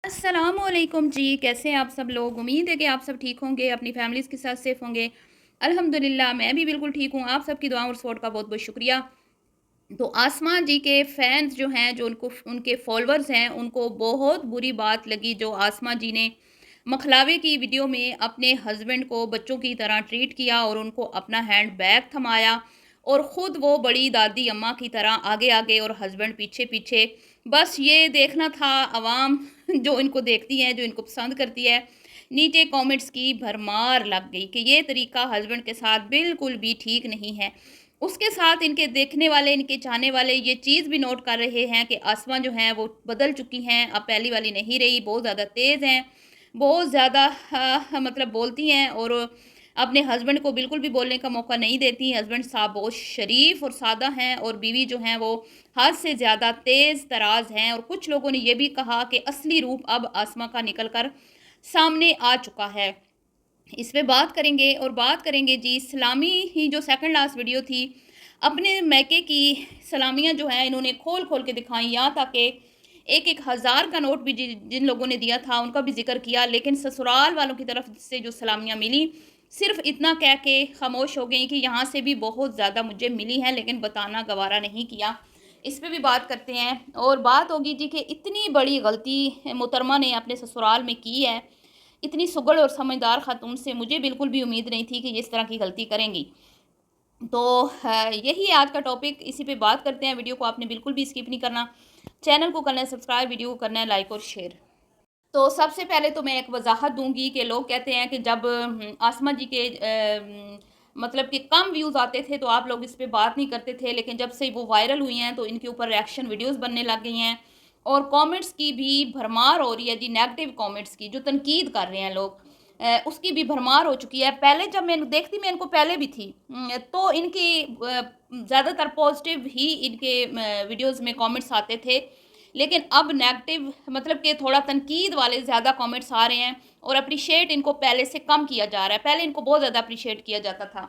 अस्सलामुअलैकुम जी, कैसे हैं आप सब लोग। उम्मीद है कि आप सब ठीक होंगे, अपनी फैमिलीज़ के साथ सेफ़ होंगे। अल्हम्दुलिल्लाह मैं भी बिल्कुल ठीक हूँ। आप सबकी दुआ और सपोर्ट का बहुत-बहुत शुक्रिया। तो आसमा जी के फैन्स जो हैं, जो उनके फॉलोअर्स हैं, उनको बहुत बुरी बात लगी जो आसमा जी ने मखलावे की वीडियो में अपने हस्बैंड को बच्चों की तरह ट्रीट किया और उनको अपना हैंड बैग थमाया और ख़ुद वो बड़ी दादी अम्मा की तरह आगे-आगे और हस्बैंड पीछे-पीछे। बस ये देखना था अवाम जो इनको देखती है, जो इनको पसंद करती है, नीचे कमेंट्स की भरमार लग गई कि ये तरीका हस्बैंड के साथ बिल्कुल भी ठीक नहीं है। उसके साथ इनके देखने वाले, इनके चाहने वाले ये चीज़ भी नोट कर रहे हैं कि आसमा जो हैं वो बदल चुकी हैं, अब पहली वाली नहीं रही, बहुत ज़्यादा तेज़ हैं, बहुत ज़्यादा मतलब बोलती हैं और अपने हस्बैंड को बिल्कुल भी बोलने का मौका नहीं देती। हस्बैंड साहब बहुत शरीफ और सादा हैं और बीवी जो हैं वो हद से ज़्यादा तेज़ तराज़ हैं और कुछ लोगों ने ये भी कहा कि असली रूप अब आसमा का निकल कर सामने आ चुका है। इस पे बात करेंगे और बात करेंगे जी सलामी ही जो सेकंड लास्ट वीडियो थी, अपने मायके की सलामियाँ जो हैं इन्होंने खोल-खोल के दिखाई, यहाँ तक कि एक-एक हज़ार का नोट भी जिन लोगों ने दिया था उनका भी ज़िक्र किया, लेकिन ससुराल वालों की तरफ से जो सलामियाँ मिली, सिर्फ़ इतना कह के खामोश हो गईं कि यहाँ से भी बहुत ज़्यादा मुझे मिली हैं लेकिन बताना गवारा नहीं किया। इस पे भी बात करते हैं और बात होगी जी कि इतनी बड़ी गलती मोहतरमा ने अपने ससुराल में की है, इतनी सुघड़ और समझदार खातून से मुझे बिल्कुल भी उम्मीद नहीं थी कि ये इस तरह की गलती करेंगी। तो यही है आज का टॉपिक, इसी पे बात करते हैं। वीडियो को आपने बिल्कुल भी स्किप नहीं करना, चैनल को करना है सब्सक्राइब, वीडियो को करना है लाइक और शेयर। तो सबसे पहले तो मैं एक वजाहत दूँगी कि लोग कहते हैं कि जब आसमा जी के मतलब कि कम व्यूज़ आते थे तो आप लोग इस पे बात नहीं करते थे, लेकिन जब से वो वायरल हुई हैं तो इनके ऊपर रिएक्शन वीडियोज़ बनने लग गई हैं और कमेंट्स की भी भरमार हो रही है जी, नेगेटिव कमेंट्स की, जो तनकीद कर रहे हैं लोग उसकी भी भरमार हो चुकी है। पहले जब मैं देखती, मैं इनको पहले भी थी तो इनकी ज़्यादातर पॉजिटिव ही इनके वीडियोज़ में कमेंट्स आते थे, लेकिन अब नेगेटिव मतलब कि थोड़ा तनकीद वाले ज़्यादा कमेंट्स आ रहे हैं और अप्रिशिएट इनको पहले से कम किया जा रहा है। पहले इनको बहुत ज़्यादा अप्रिशिएट किया जाता था।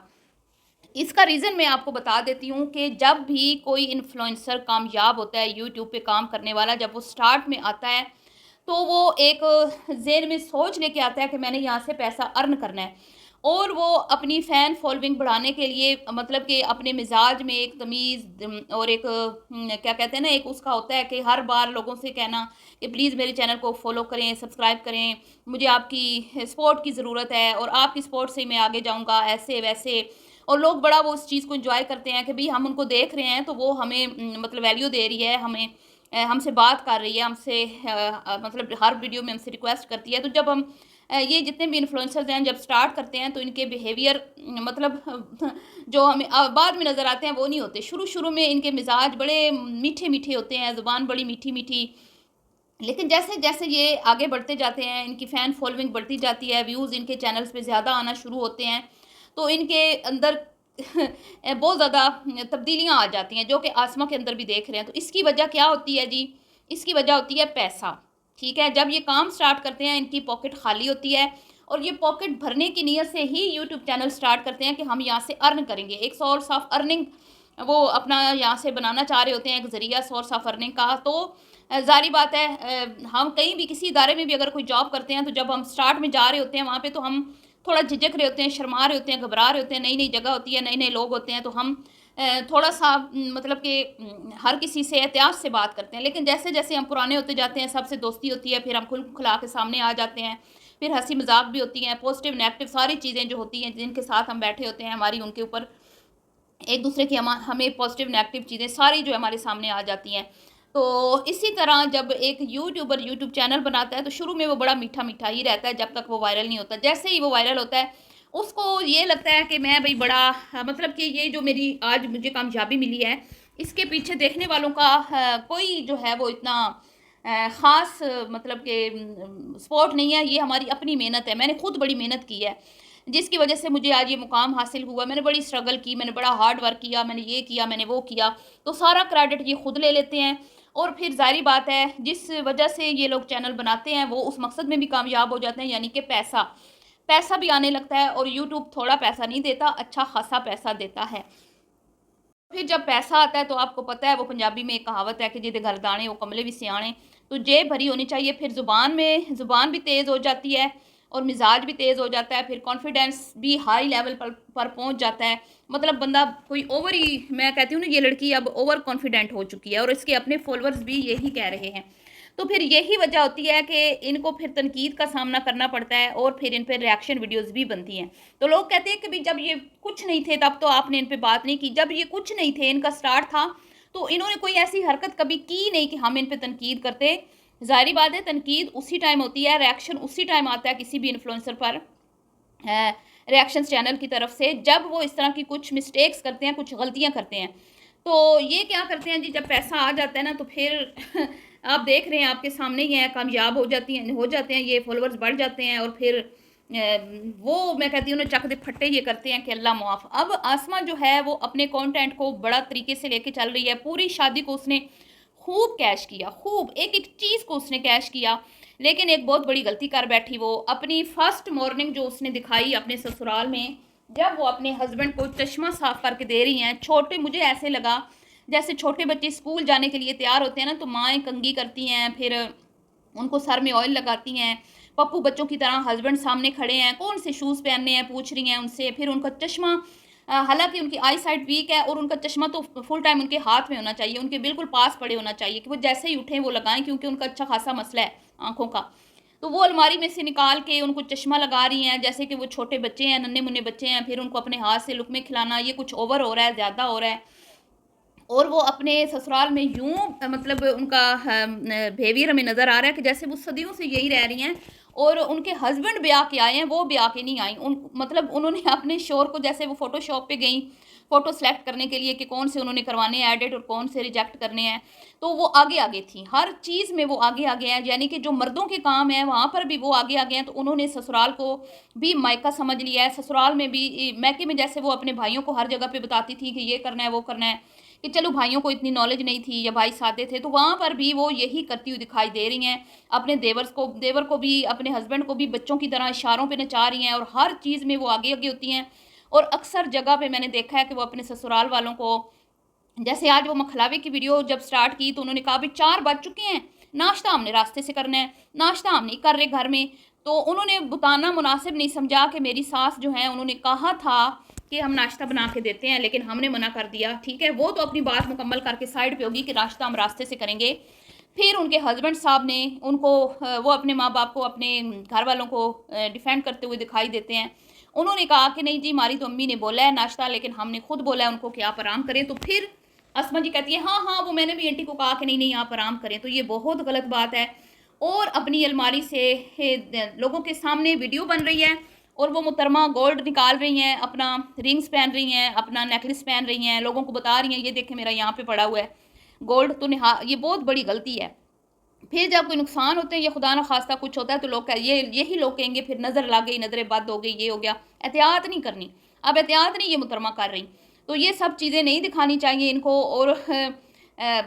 इसका रीज़न मैं आपको बता देती हूँ कि जब भी कोई इन्फ्लुएंसर कामयाब होता है, यूट्यूब पे काम करने वाला, जब वो स्टार्ट में आता है, तो वो एक ज़हन में सोच लेके आता है कि मैंने यहाँ से पैसा अर्न करना है और वो अपनी फ़ैन फॉलोइंग बढ़ाने के लिए मतलब कि अपने मिजाज में एक तमीज़ और एक क्या कहते हैं ना, एक उसका होता है कि हर बार लोगों से कहना कि प्लीज़ मेरे चैनल को फॉलो करें, सब्सक्राइब करें, मुझे आपकी सपोर्ट की ज़रूरत है और आपकी सपोर्ट से ही मैं आगे जाऊँगा, ऐसे वैसे। और लोग बड़ा वो उस चीज़ को एन्जॉय करते हैं कि भई हम उनको देख रहे हैं तो वो हमें मतलब वैल्यू दे रही है, हमें हमसे बात कर रही है, हमसे मतलब हर वीडियो में हमसे रिक्वेस्ट करती है। तो जब हम ये जितने भी इन्फ्लुएंसर्स हैं जब स्टार्ट करते हैं तो इनके बिहेवियर मतलब जो हमें बाद में नज़र आते हैं वो नहीं होते। शुरू-शुरू में इनके मिज़ाज बड़े मीठे-मीठे होते हैं, ज़ुबान बड़ी मीठी-मीठी, लेकिन जैसे-जैसे ये आगे बढ़ते जाते हैं, इनकी फ़ैन फॉलोइंग बढ़ती जाती है, व्यूज़ इनके चैनल्स पे ज़्यादा आना शुरू होते हैं, तो इनके अंदर बहुत ज़्यादा तब्दीलियाँ आ जाती हैं, जो कि आसमा के अंदर भी देख रहे हैं। तो इसकी वजह क्या होती है जी? इसकी वजह होती है पैसा, ठीक है? जब ये काम स्टार्ट करते हैं, इनकी पॉकेट खाली होती है और ये पॉकेट भरने की नीयत से ही यूट्यूब चैनल स्टार्ट करते हैं कि हम यहाँ से अर्न करेंगे। एक सोर्स ऑफ अर्निंग वो अपना यहाँ से बनाना चाह रहे होते हैं, एक ज़रिया सोर्स ऑफ अर्निंग का। तो ज़ाहिर बात है हम कहीं भी किसी इदारे में भी अगर कोई जॉब करते हैं, तो जब हम स्टार्ट में जा रहे होते हैं, वहाँ पे तो हम थोड़ा झिझक रहे होते हैं, शर्मा रहे होते हैं, घबरा रहे होते हैं, नई-नई जगह होती है, नए-नए लोग होते हैं, तो हम थोड़ा-सा मतलब कि हर किसी से एहतियात से बात करते हैं। लेकिन जैसे-जैसे हम पुराने होते जाते हैं, सबसे दोस्ती होती है, फिर हम खुल-खुला के सामने आ जाते हैं, फिर हँसी-मज़ाक भी होती हैं, पॉज़िटिव, नेगेटिव सारी चीज़ें जो होती हैं, जिनके साथ हम बैठे होते हैं, हमारी उनके ऊपर एक-दूसरे की हमें पॉज़िटिव, नेगेटिव चीज़ें सारी जो है हमारे सामने आ जाती हैं। तो इसी तरह जब एक यूट्यूबर यूट्यूब चैनल बनाता है, तो शुरू में वो बड़ा मीठा-मीठा ही रहता है, जब तक वो वायरल नहीं होता। जैसे ही वो वायरल होता है, उसको ये लगता है कि मैं भई बड़ा मतलब कि ये जो मेरी आज मुझे कामयाबी मिली है, इसके पीछे देखने वालों का कोई जो है वो इतना ख़ास मतलब कि सपोर्ट नहीं है, ये हमारी अपनी मेहनत है। मैंने खुद बड़ी मेहनत की है, जिसकी वजह से मुझे आज ये मुकाम हासिल हुआ। मैंने बड़ी स्ट्रगल की, मैंने बड़ा हार्ड वर्क किया, मैंने ये किया, मैंने वो किया, तो सारा क्रेडिट ये खुद ले लेते हैं और फिर ज़ाहिर बात है जिस वजह से ये लोग चैनल बनाते हैं वो उस मकसद में भी कामयाब हो जाते हैं, यानी कि पैसा। पैसा भी आने लगता है और यूट्यूब थोड़ा पैसा नहीं देता, अच्छा खासा पैसा देता है। फिर जब पैसा आता है तो आपको पता है वो पंजाबी में एक कहावत है कि जिहदे घर दाने वो कमले भी सियाणे। तो जेब भरी होनी चाहिए, फिर ज़ुबान भी तेज़ हो जाती है और मिज़ाज भी तेज़ हो जाता है, फिर कॉन्फिडेंस भी हाई लेवल पर पहुँच जाता है। मतलब बंदा कोई ओवर ही, मैं कहती हूँ ना ये लड़की अब ओवर कॉन्फिडेंट हो चुकी है और इसके अपने फॉलोअर्स भी यही कह रहे हैं। तो फिर यही वजह होती है कि इनको फिर तनकीद का सामना करना पड़ता है और फिर इन पे रिएक्शन वीडियोज़ भी बनती हैं। तो लोग कहते हैं कि भई जब ये कुछ नहीं थे तब तो आपने इन पे बात नहीं की, जब ये कुछ नहीं थे, इनका स्टार्ट था, तो इन्होंने कोई ऐसी हरकत कभी की नहीं कि हम इन पे तनकीद करते। ज़ाहिर-सी बात है तनकीद उसी टाइम होती है, रिएक्शन उसी टाइम आता है किसी भी इन्फ्लुएंसर पर रिएक्शंस चैनल की तरफ से, जब वो इस तरह की कुछ मिस्टेक्स करते हैं, कुछ गलतियाँ करते हैं। तो ये क्या करते हैं जी, जब पैसा आ जाता है ना तो फिर आप देख रहे हैं, आपके सामने ही है, कामयाब हो जाते हैं, ये फॉलोअर्स बढ़ जाते हैं और फिर वो मैं कहती हूँ ना चक दे फट्टे ये करते हैं कि अल्लाह मुआफ़। अब आसमा जो है वो अपने कंटेंट को बड़ा तरीके से लेके चल रही है। पूरी शादी को उसने खूब कैश किया, खूब एक-एक चीज़ को उसने कैश किया। लेकिन एक बहुत बड़ी गलती कर बैठी वो, अपनी फर्स्ट मॉर्निंग जो उसने दिखाई अपने ससुराल में, जब वो अपने हस्बैंड को चश्मा साफ करके दे रही हैं। छोटे, मुझे ऐसे लगा जैसे छोटे बच्चे स्कूल जाने के लिए तैयार होते हैं ना, तो माएँ कंघी करती हैं, फिर उनको सर में ऑयल लगाती हैं। पप्पू बच्चों की तरह हस्बैंड सामने खड़े हैं, कौन से शूज़ पहनने हैं पूछ रही हैं उनसे। फिर उनका चश्मा, हालाँकि उनकी आई साइट वीक है और उनका चश्मा तो फुल टाइम उनके हाथ में होना चाहिए, उनके बिल्कुल पास पड़े होना चाहिए कि वो जैसे ही उठें वो लगाएँ, क्योंकि उनका अच्छा खासा मसला है आँखों का। तो वो अलमारी में से निकाल के उनको चश्मा लगा रही हैं, जैसे कि वो छोटे बच्चे हैं, नन्हे-मुन्ने बच्चे हैं, फिर उनको अपने हाथ से लुक़मे खिलाना, ये कुछ ओवर हो रहा है, ज़्यादा हो रहा है। और वो अपने ससुराल में यूँ मतलब उनका बिहेवियर हमें नज़र आ रहा है कि जैसे वो सदियों से यही रह रही हैं और उनके हस्बैंड ब्याह के आए हैं, वो ब्याह के नहीं आई। उन मतलब उन्होंने अपने शौहर को, जैसे वो फ़ोटोशॉप पे गईं, फ़ोटो सेलेक्ट करने के लिए कि कौन से उन्होंने करवाने हैं एडिट और कौन से रिजेक्ट करने हैं, तो वो आगे-आगे थी। हर चीज़ में वो आगे-आगे हैं, यानी कि जो मर्दों के काम हैं, वहाँ पर भी वो आगे-आगे हैं। तो उन्होंने ससुराल को भी मायका समझ लिया है, ससुराल में भी मायके में जैसे वो अपने भाइयों को हर जगह पे बताती थी कि ये करना है, वो करना है, कि चलो भाइयों को इतनी नॉलेज नहीं थी या भाई सादे थे, तो वहाँ पर भी वो यही करती हुई दिखाई दे रही हैं। अपने देवर को भी, अपने हस्बैंड को भी बच्चों की तरह इशारों पे नचा रही हैं और हर चीज़ में वो आगे-आगे होती हैं। और अक्सर जगह पे मैंने देखा है कि वो अपने ससुराल वालों को, जैसे आज वो मखलावे की वीडियो जब स्टार्ट की तो उन्होंने कहा अभी 4 बज चुके हैं, नाश्ता हमने रास्ते से करना है, नाश्ता हम नहीं कर रहे घर में। तो उन्होंने बताना मुनासिब नहीं समझा कि मेरी सास जो है उन्होंने कहा था कि हम नाश्ता बना के देते हैं, लेकिन हमने मना कर दिया। ठीक है, वो तो अपनी बात मुकम्मल करके साइड पे होगी कि नाश्ता हम रास्ते से करेंगे। फिर उनके हस्बैंड साहब ने उनको वो अपने माँ-बाप को, अपने घर वालों को डिफेंड करते हुए दिखाई देते हैं। उन्होंने कहा कि नहीं जी, हमारी तो अम्मी ने बोला है नाश्ता, लेकिन हमने खुद बोला है उनको कि आप आराम करें। तो फिर अस्मा जी कहती है हाँ, हाँ, वो मैंने भी आंटी को कहा कि नहीं, नहीं आप आराम करें। तो ये बहुत गलत बात है। और अपनी अलमारी से लोगों के सामने वीडियो बन रही है और वो मुहतरमा गोल्ड निकाल रही हैं, अपना रिंग्स पहन रही हैं, अपना नेकलेस पहन रही हैं, लोगों को बता रही हैं ये देखें मेरा यहाँ पे पड़ा हुआ है गोल्ड। तो ये बहुत बड़ी गलती है। फिर जब कोई नुकसान होते हैं या खुदा न खास्ता कुछ होता है तो लोग यही लोग कहेंगे फिर नज़र लग गई, नज़रें बद हो गई, ये हो गया। एहतियात नहीं करनी, अब एहतियात नहीं ये मुहतरमा कर रही। तो ये सब चीज़ें नहीं दिखानी चाहिए इनको। और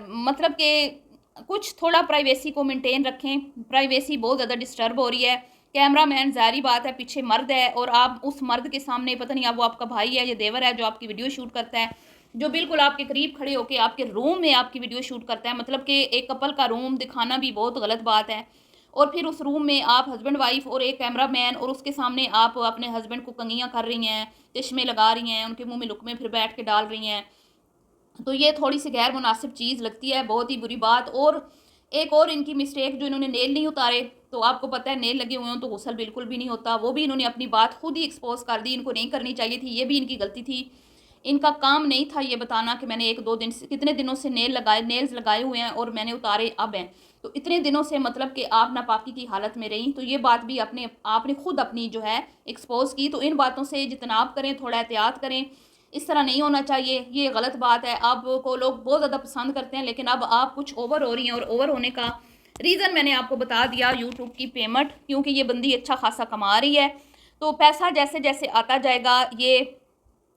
मतलब कि कुछ थोड़ा प्राइवेसी को मेंटेन रखें। प्राइवेसी बहुत ज़्यादा डिस्टर्ब हो रही है। कैमरामैन ज़ाहिर बात है पीछे मर्द है और आप उस मर्द के सामने, पता नहीं अब वो आपका भाई है या देवर है जो आपकी वीडियो शूट करता है, जो बिल्कुल आपके करीब खड़े होके आपके रूम में आपकी वीडियो शूट करता है। मतलब कि एक कपल का रूम दिखाना भी बहुत गलत बात है। और फिर उस रूम में आप हस्बैंड वाइफ और एक कैमरामैन, और उसके सामने आप अपने हस्बैंड को कंघियाँ कर रही हैं, चश्मे लगा रही हैं, उनके मुँह में लुक़मे फिर बैठ के डाल रही हैं। तो ये थोड़ी-सी गैर मुनासिब चीज़ लगती है, बहुत ही बुरी बात। और एक और इनकी मिस्टेक, जो इन्होंने नेल नहीं उतारे, तो आपको पता है नेल लगे हुए हों तो गुस्ल बिल्कुल भी नहीं होता। वो भी इन्होंने अपनी बात खुद ही एक्सपोज़ कर दी, इनको नहीं करनी चाहिए थी, ये भी इनकी गलती थी। इनका काम नहीं था ये बताना कि मैंने 1-2 दिन से, कितने दिनों से नेल्स लगाए हुए हैं और मैंने उतारे अब हैं। तो इतने दिनों से मतलब कि आप नापाकी की हालत में रहीं, तो ये बात भी आपने खुद अपनी जो है एक्सपोज़ की। तो इन बातों से इज्तनाब करें, थोड़ा एहतियात करें। इस तरह नहीं होना चाहिए, ये गलत बात है। आपको लोग बहुत ज़्यादा पसंद करते हैं, लेकिन अब आप कुछ ओवर हो रही हैं और ओवर होने का रीज़न मैंने आपको बता दिया, यूट्यूब की पेमेंट, क्योंकि ये बंदी अच्छा खासा कमा रही है। तो पैसा जैसे-जैसे आता जाएगा, ये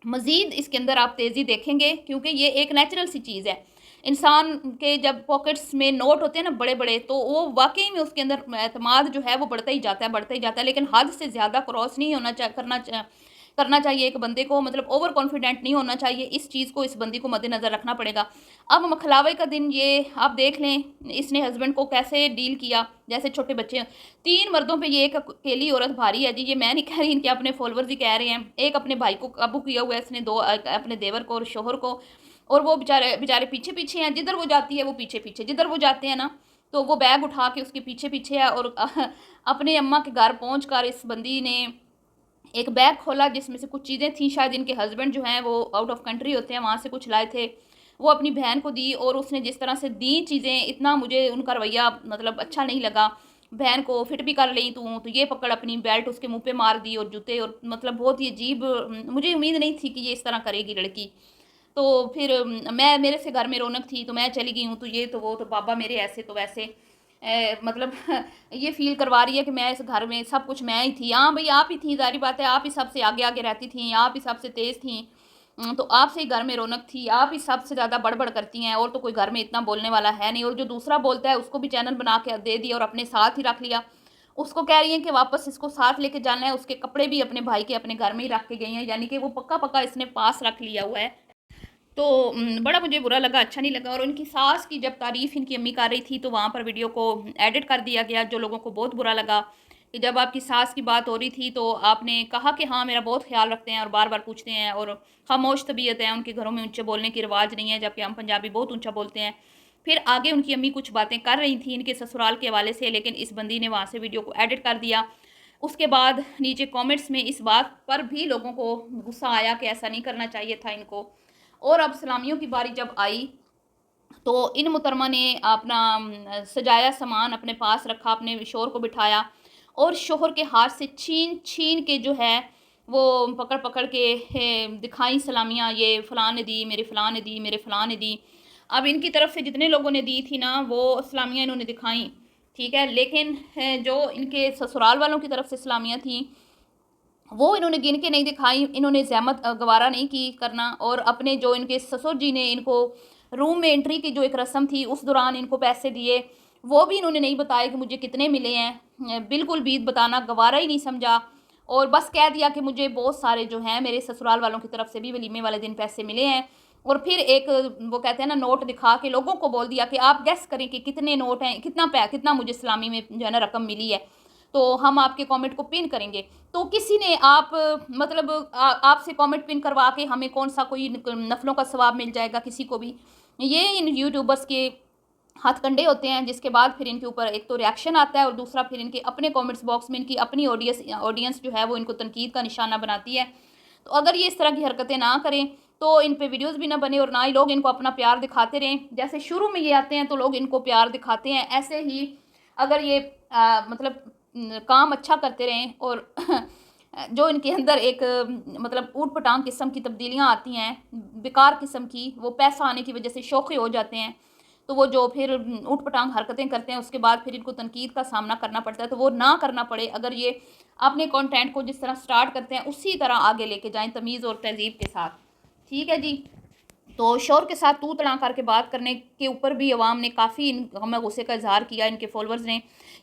मज़ीद इसके अंदर आप तेज़ी देखेंगे, क्योंकि ये एक नेचुरल सी चीज़ है। इंसान के जब पॉकेट्स में नोट होते हैं ना बड़े-बड़े, तो वो वाक़ई में उसके अंदर एतमाद जो है वो बढ़ता ही जाता है, बढ़ता ही जाता है। लेकिन हद से ज़्यादा क्रॉस नहीं होना चा करना चा करना चाहिए एक बंदे को, मतलब ओवर कॉन्फिडेंट नहीं होना चाहिए। इस चीज़ को इस बंदी को मद्देनज़र रखना पड़ेगा। अब मखलावे का दिन ये आप देख लें, इसने हस्बैंड को कैसे डील किया, जैसे छोटे बच्चे। 3 मर्दों पे ये एक अकेली औरत भारी है जी। ये मैं नहीं कह रही, इनके अपने फॉलोवर्स ही कह रहे हैं। एक अपने भाई को काबू किया हुआ है इसने, 2 अपने देवर को और शोहर को, और वो बेचारे बेचारे पीछे-पीछे हैं। जिधर वो जाती है वो पीछे-पीछे, जिधर वो जाते हैं ना, तो वो बैग उठा के उसके पीछे-पीछे है। और अपने अम्मा के घर पहुँचकर इस बंदी ने एक बैग खोला जिसमें से कुछ चीज़ें थी, शायद इनके हस्बैंड जो हैं वो आउट ऑफ कंट्री होते हैं, वहाँ से कुछ लाए थे। वो अपनी बहन को दी, और उसने जिस तरह से दी चीज़ें, इतना मुझे उनका रवैया मतलब अच्छा नहीं लगा। बहन को फिट भी कर ली तू, तो ये पकड़ अपनी बेल्ट उसके मुँह पे मार दी, और जूते, और मतलब बहुत ही अजीब। मुझे उम्मीद नहीं थी कि ये इस तरह करेगी लड़की। तो फिर मैं, मेरे से घर में रौनक थी तो मैं चली गई हूँ, तो ये तो वो तो बाबा मेरे ऐसे तो वैसे, मतलब ये फ़ील करवा रही है कि मैं इस घर में सब कुछ मैं ही थी। हाँ भई, आप ही थी, ज़ाहिर बात है, आप ही सबसे आगे-आगे रहती थीं, आप ही सबसे तेज़ थीं। तो आपसे ही घर में रौनक थी, आप ही सबसे ज़्यादा बड़-बड़ करती हैं, और तो कोई घर में इतना बोलने वाला है नहीं। और जो दूसरा बोलता है उसको भी चैनल बना के दे दिया और अपने साथ ही रख लिया। उसको कह रही हैं कि वापस इसको साथ लेके जाना है, उसके कपड़े भी अपने भाई के अपने घर में ही रख के गई हैं, यानी कि वो पक्का-पक्का इसने पास रख लिया हुआ है। तो बड़ा मुझे बुरा लगा, अच्छा नहीं लगा। और उनकी सास की जब तारीफ़ इनकी अम्मी कर रही थी, तो वहाँ पर वीडियो को एडिट कर दिया गया, जो लोगों को बहुत बुरा लगा कि जब आपकी सास की बात हो रही थी तो आपने कहा कि हाँ, मेरा बहुत ख़्याल रखते हैं और बार-बार पूछते हैं, और खामोश तबीयत है, उनके घरों में ऊँचे बोलने की रिवाज नहीं है, जबकि हम पंजाबी बहुत ऊँचा बोलते हैं। फिर आगे उनकी अम्मी कुछ बातें कर रही थी इनके ससुराल के हवाले से, लेकिन इस बंदी ने वहाँ से वीडियो को एडिट कर दिया। उसके बाद नीचे कमेंट्स में इस बात पर भी लोगों को गुस्सा आया कि ऐसा नहीं करना चाहिए था इनको। और अब सलामियों की बारी जब आई, तो इन मुहतरमा ने अपना सजाया सामान अपने पास रखा, अपने शोहर को बिठाया, और शोहर के हाथ से छीन-छीन के जो है वो पकड़-पकड़ के दिखाई सलामियाँ, ये फ़लाँ ने दी, मेरे फ़लाँ ने दी, मेरे फ़लाँ ने दी। अब इनकी तरफ से जितने लोगों ने दी थी ना, वो सलामियाँ इन्होंने दिखाई, ठीक है? लेकिन जो इनके ससुराल वालों की तरफ से सलामियाँ थीं, वो इन्होंने गिन के नहीं दिखाई, इन्होंने ज़हमत गवारा नहीं की करना। और अपने जो इनके ससुर जी ने इनको रूम में एंट्री की जो एक रस्म थी, उस दौरान इनको पैसे दिए, वो भी इन्होंने नहीं बताया कि मुझे कितने मिले हैं। बिल्कुल भी बताना गवारा ही नहीं समझा, और बस कह दिया कि मुझे बहुत सारे जो हैं मेरे ससुराल वालों की तरफ से भी वलीमे वाले दिन पैसे मिले हैं। और फिर एक वो कहते हैं ना, नोट दिखा के लोगों को बोल दिया कि आप गेस करें कि कितने नोट हैं, कितना मुझे सलामी में जो है ना रकम मिली है, तो हम आपके कमेंट को पिन करेंगे। तो किसी ने आप मतलब आपसे कमेंट पिन करवा के हमें कौन-सा कोई नफ़लों का सवाब मिल जाएगा किसी को भी। ये इन यूट्यूबर्स के हथकंडे होते हैं, जिसके बाद फिर इनके ऊपर एक तो रिएक्शन आता है, और दूसरा फिर इनके अपने कमेंट्स बॉक्स में इनकी अपनी ऑडियंस जो है वो इनको तनकीद का निशाना बनाती है। तो अगर ये इस तरह की हरकतें ना करें, तो इन पे वीडियोज़ भी ना बने, और ना ही लोग इनको अपना प्यार दिखाते रहें। जैसे शुरू में ये आते हैं तो लोग इनको प्यार दिखाते हैं, ऐसे ही अगर ये मतलब काम अच्छा करते रहें, और जो इनके अंदर एक मतलब ऊट-पटांग किस्म की तब्दीलियाँ आती हैं, बेकार किस्म की, वो पैसा आने की वजह से शौख़ी हो जाते हैं, तो वो जो फिर ऊट-पटांग हरकतें करते हैं, उसके बाद फिर इनको तनकीद का सामना करना पड़ता है, तो वो ना करना पड़े। अगर ये अपने कंटेंट को जिस तरह स्टार्ट करते हैं, उसी तरह आगे लेके जाएँ तमीज़ और तहज़ीब के साथ। ठीक है जी? तो शौहर के साथ तू तड़ाक करके बात करने के ऊपर भी अवाम ने काफ़ी इन गम गुस्से का इज़हार किया, इनके फॉलोअर्स ने,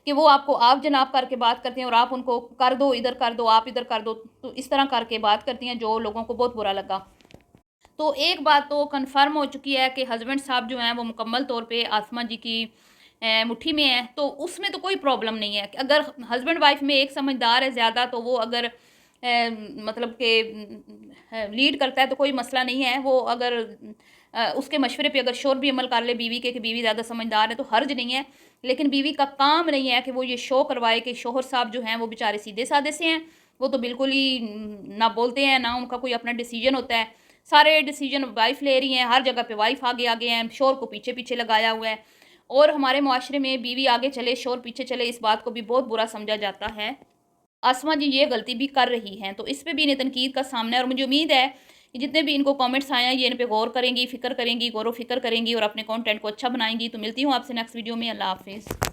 कि वो आपको आप जनाब करके बात करते हैं, और आप उनको कर दो, इधर कर दो, आप इधर कर दो, तो इस तरह करके बात करती हैं, जो लोगों को बहुत बुरा लगा। तो एक बात तो कन्फर्म हो चुकी है कि हस्बैंड साहब जो हैं वो मुकम्मल तौर पे आसमा जी की मुट्ठी में है, तो उसमें तो कोई प्रॉब्लम नहीं है। अगर हस्बैंड वाइफ में एक समझदार है ज़्यादा, तो वो अगर मतलब कि लीड करता है तो कोई मसला नहीं है। वो अगर उसके मशवरे पे अगर शोहर भी अमल कर ले बीवी के, कि बीवी ज़्यादा समझदार है, तो हर्ज नहीं है। लेकिन बीवी का काम नहीं है कि वो ये शो करवाए कि शोहर साहब जो हैं वो बेचारे सीधे-साधे से हैं। वो तो बिल्कुल ही ना बोलते हैं, ना उनका कोई अपना डिसीजन होता है। सारे डिसीजन वाइफ़ ले रही हैं, हर जगह पे वाइफ़ आगे-आगे हैं, शोहर को पीछे-पीछे लगाया हुआ है। और हमारे मुआशरे में बीवी आगे चले, शोहर पीछे चले, इस बात को भी बहुत बुरा समझा जाता है। आसमा जी ये गलती भी कर रही हैं, तो इस पे भी इन्हें तनकीद का सामना है, और मुझे उम्मीद है कि जितने भी इनको कमेंट्स आए हैं, ये इन पे गौर करेंगी, फ़िक्र करेंगी, गौर-व-फ़िक्र करेंगी, और अपने कंटेंट को अच्छा बनाएँगी। तो मिलती हूँ आपसे नेक्स्ट वीडियो में। अल्लाह हाफ़िज़।